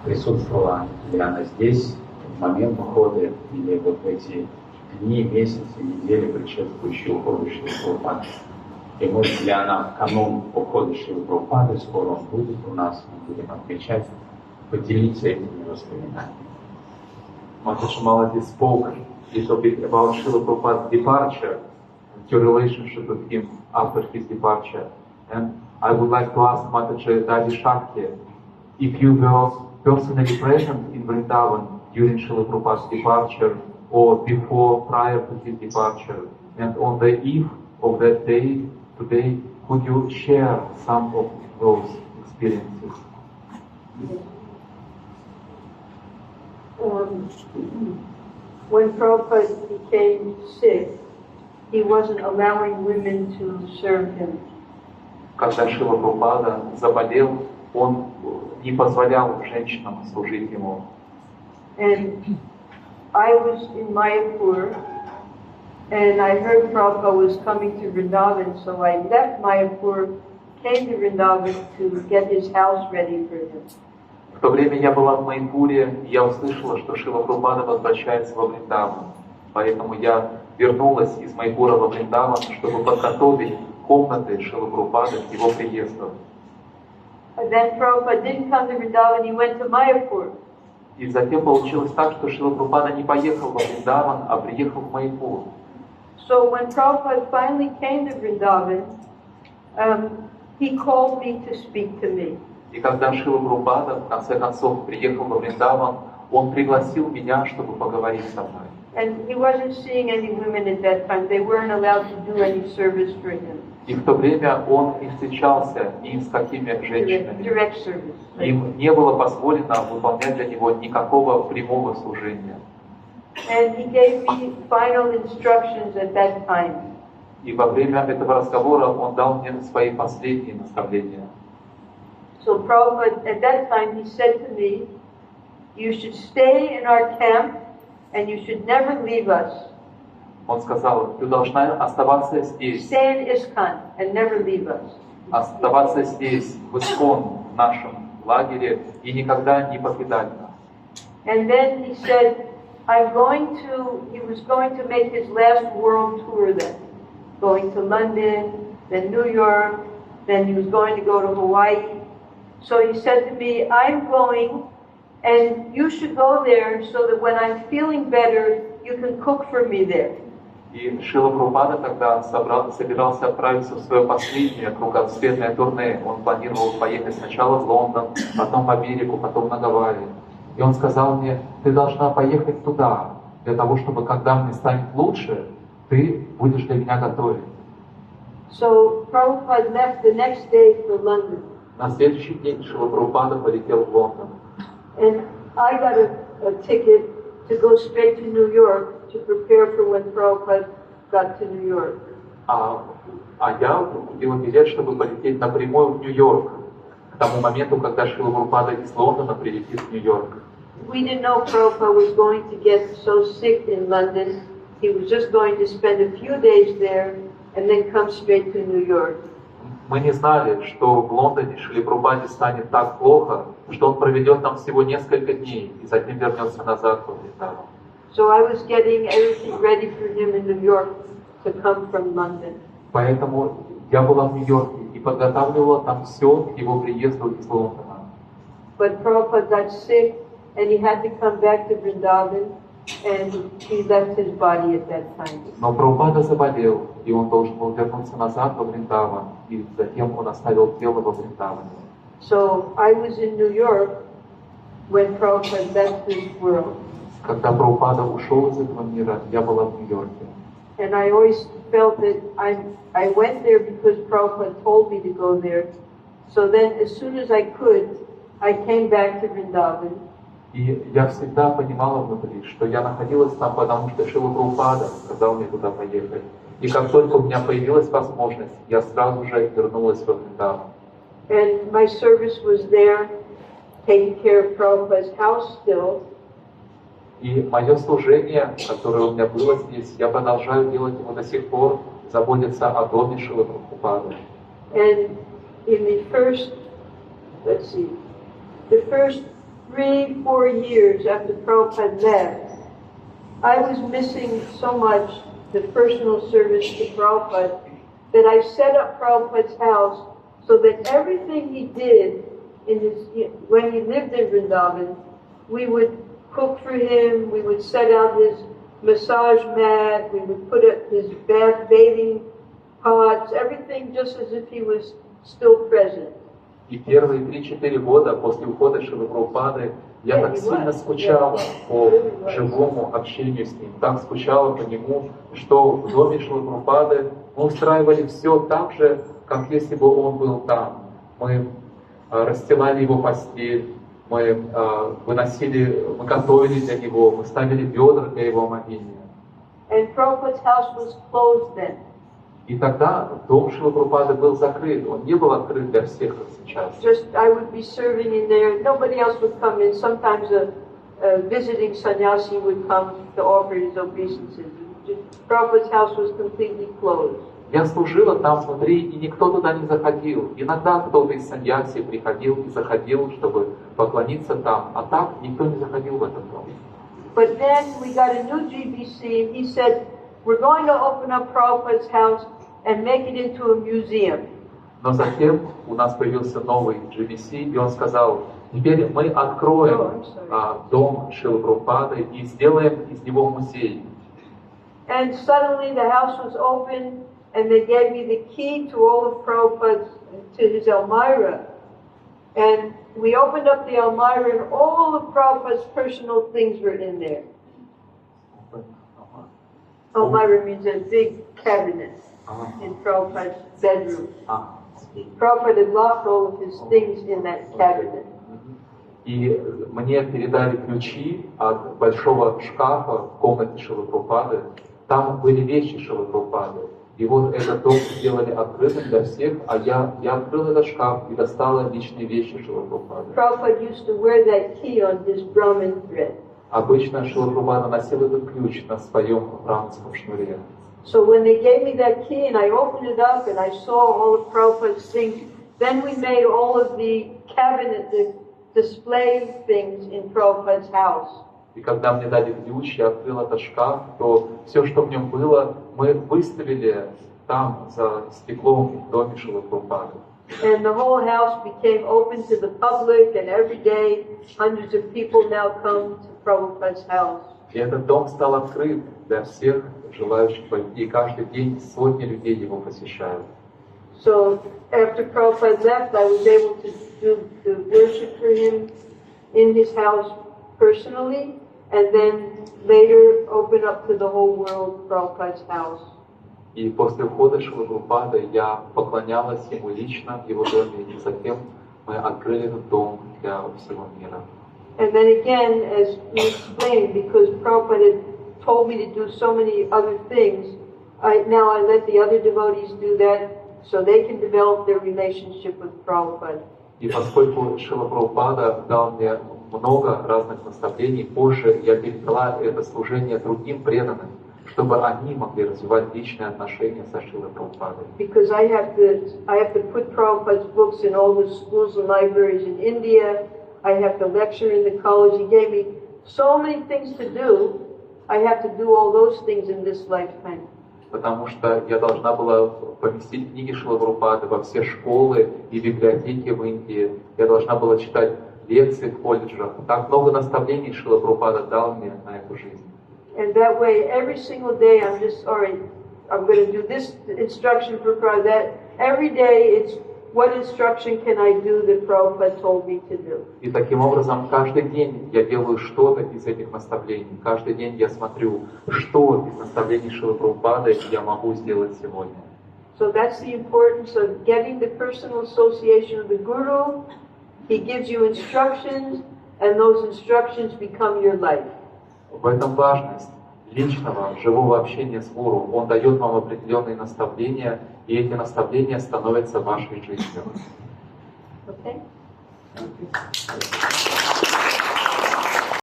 присутствовала ли она здесь в момент ухода или вот в эти дни, месяцы, недели, предшествующие уходу Шрилы Прабхупады. И может ли она в канун ухода Шрилы Прабхупады, скоро он будет у нас, мы будем отмечать, поделиться этими воспоминаниями. Mataji Malati spoke a little bit about Srila Prabhupada's departure, your relationship with him after his departure. And I would like to ask Mataji Dadi Shakti, if you were personally present in Vrindavan during Srila Prabhupada's departure, or before, prior to his departure, and on the eve of that day, today, could you share some of those experiences? When Prabhupada became sick, he wasn't allowing women to serve him. Когда Шрила Прабхупада заболел, он не позволял женщинам служить ему. And I was in Mayapur, and I heard Prabhupada was coming to Vrindavan, so I left Mayapur, came to Vrindavan to get his house ready for him. В то время я была в Майпуре, и я услышала, что Шрила Прабхупада возвращается во Вриндаван. Поэтому я вернулась из Майпура во Вриндаван, чтобы подготовить комнаты Шрилы Прабхупады к его приезду. And then Prabhupada didn't come to Vrindavan, he went to Mayapur. И затем получилось так, что Шрила Прабхупада не поехал во Вриндаван, а приехал в Майпур. So when Prabhupada finally came to Vrindavan, he called me to speak to me. И когда Шрила Прабхупада в конце концов приехал во Вриндаван, он пригласил меня, чтобы поговорить со мной. And he wasn't seeing any women at that time. They weren't allowed to do any service for him. И в то время он не встречался ни с какими женщинами. Direct service. Им не было позволено выполнять для него никакого прямого служения. And he gave me final instructions at that time. И во время этого разговора он дал мне свои последние наставления. So Prabhupada, at that time, he said to me, you should stay in our camp and you should never leave us. Он сказал, ты должна оставаться здесь. Stay in ISKCON and never leave us. Оставаться здесь, в ИСКОН, в нашем лагере, и никогда не покидать нас. And then he said, he was going to make his last world tour then. Going to London, then New York, then he was going to go to Hawaii. So he said to me, I'm going, and you should go there so that when I'm feeling better, you can cook for me there. И Шрила Прабхупада тогда собирался отправиться в свое последнее кругосветное турне. Он планировал поехать сначала в Лондон, потом в Америку, потом на Гавайи. И он сказал мне, ты должна поехать туда, для того, чтобы когда мне станет лучше, ты будешь для меня готовить. So Prabhupada left the next day for London. На следующий день Шрила Прабхупада полетел в Лондон. And I got a ticket to go straight to New York to prepare for when Prabhupada got to New York. А я купил билет, чтобы полететь напрямую в Нью-Йорк, к тому моменту, когда Шрила Прабхупада из Лондона прилетит в Нью-Йорк. We didn't know Prabhupada was going to get so sick in London. He was just going to spend a few days there and then come straight to New York. Мы не знали, что в Лондоне Шриле Прабхупаде станет так плохо, что он проведет там всего несколько дней и затем вернется назад в Вриндаван. So I was getting everything ready for him in New York to come from London. Поэтому я была в Нью-Йорке и подготавливала там все к его приезду из Лондона. But Prabhupada got sick and he had to come back to Vrindavan and he left his body at that time. Но Прабхупада заболел, и он должен был вернуться назад во Вриндаван, и затем он оставил тело во Вриндаване. So I was in New York when Prabhupada left this world. Когда Прабхупада ушел из этого мира, я была в Нью-Йорке. And I always felt that I went there because Prabhupada told me to go there. So then as soon as I could, I came back to Vrindavan. И я всегда понимала внутри, что я находилась там, потому что Шрила Прабхупада сказал мне туда поехать. И как только у меня появилась возможность, я сразу же вернулась во Вриндаван. And my service was there, taking care of Prabhupada's house still. И мое служение, которое у меня было здесь, я продолжаю делать его до сих пор, заботиться о доме Шрилы Прабхупады. And in the first 3-4 years after Prabhupada left, I was missing so much the personal service to Prabhupada that I set up Prabhupada's house so that everything he did when he lived in Vrindavan, we would cook for him, we would set out his massage mat, we would put up his bathing pots, everything just as if he was still present. И первые 3-4 года после ухода Шрилы Прабхупады я так сильно скучала по живому общению с ним, так скучала по нему, что в доме Шрилы Прабхупады мы устраивали все так же, как если бы он был там. Мы расстилали его постель, мы готовили для него, мы ставили бедра для его омовения. And Prabhupada's house was closed then. И тогда дом Шрилы Прабхупады был закрыт, он не был открыт для всех, как сейчас. Just I would be serving in there, nobody else would come in. Sometimes a visiting sannyasi would come to offer his obeisances. Prabhupada's house was completely closed. Я служила там внутри, и никто туда не заходил. Иногда кто-то из саньяси приходил и заходил, чтобы поклониться там, а так никто не заходил в этот дом. But then we got a new GBC, and he said, we're going to open up Prabhupada's house and make it into a museum. Но затем у нас появился новый GBC, и он сказал, теперь мы откроем дом Шрилы Прабхупады и сделаем из него музей. And suddenly the house was open, and they gave me the key to all of Prabhupada's, to his Almirah. And we opened up the Almirah, and all of Prabhupada's personal things were in there. Almirah means a big cabinet in Prabhupada's bedroom. Prabhupada had locked all of his things in that cabinet. И мне передали ключи от большого шкафа в комнате Шрилы Прабхупады. Там были вещи Шрилы Прабхупады. И вот этот дом сделали открытым для всех, а я открыл этот шкаф и достала личные вещи Шрилы Прабхупады. Prabhupada used to wear that key on his Brahmin thread. Обычно Шрила Прабхупада носил этот ключ на своем браманском шнуре. So when they gave me that key and I opened it up and I saw all of Prabhupada's things, then we made all of the cabinet, the display things in Prabhupada's house. И когда мне дали ключ, я открыл этот шкаф, то все, что в нем было, мы выставили там, за стеклом в доме Шрилы Прабхупады. And the whole house became open to the public, and every day hundreds of people now come to Prabhupada's house. И этот дом стал открыт для всех желающих войти, и каждый день сотни людей его посещают. So after Prabhupada left, I was able to do the worship for him in his house personally, and then later open up to the whole world Prabhupada's house. И после ухода Шрилы Прабхупады я поклонялась ему лично в его доме, и затем мы открыли этот дом для всего мира. And then again, as you explained, because Prabhupada had told me to do so many other things, now I let the other devotees do that so they can develop their relationship with Prabhupada. И поскольку Шрила Прабхупада дал мне много разных наставлений, позже я передала это служение другим преданным, чтобы они могли развивать личные отношения со Шрилой Прабхупадой. Because I have to put Prabhupada's books in all the schools and libraries in India. I have to lecture in the college. He gave me so many things to do. I have to do all those things in this lifetime. Потому что я должна была поместить книги Шрилы Прабхупады во все школы и библиотеки в Индии. Я должна была читать лекции в колледжах. Так много наставлений Шрила Прабхупада дал мне на эту жизнь. And that way, every single day, I'm just, all right, I'm going to do this instruction for Prabhupada. That every day, it's what instruction can I do that Prabhupada told me to do. И таким образом, каждый день я делаю что-то из этих наставлений. Каждый день я смотрю, что из наставлений Шрилы Прабхупады я могу сделать сегодня. So that's the importance of getting the personal association of the Guru. He gives you instructions, and those instructions become your life. В этом важность личного, живого общения с Гуру. Он дает вам определенные наставления, и эти наставления становятся вашей жизнью. Okay? Okay.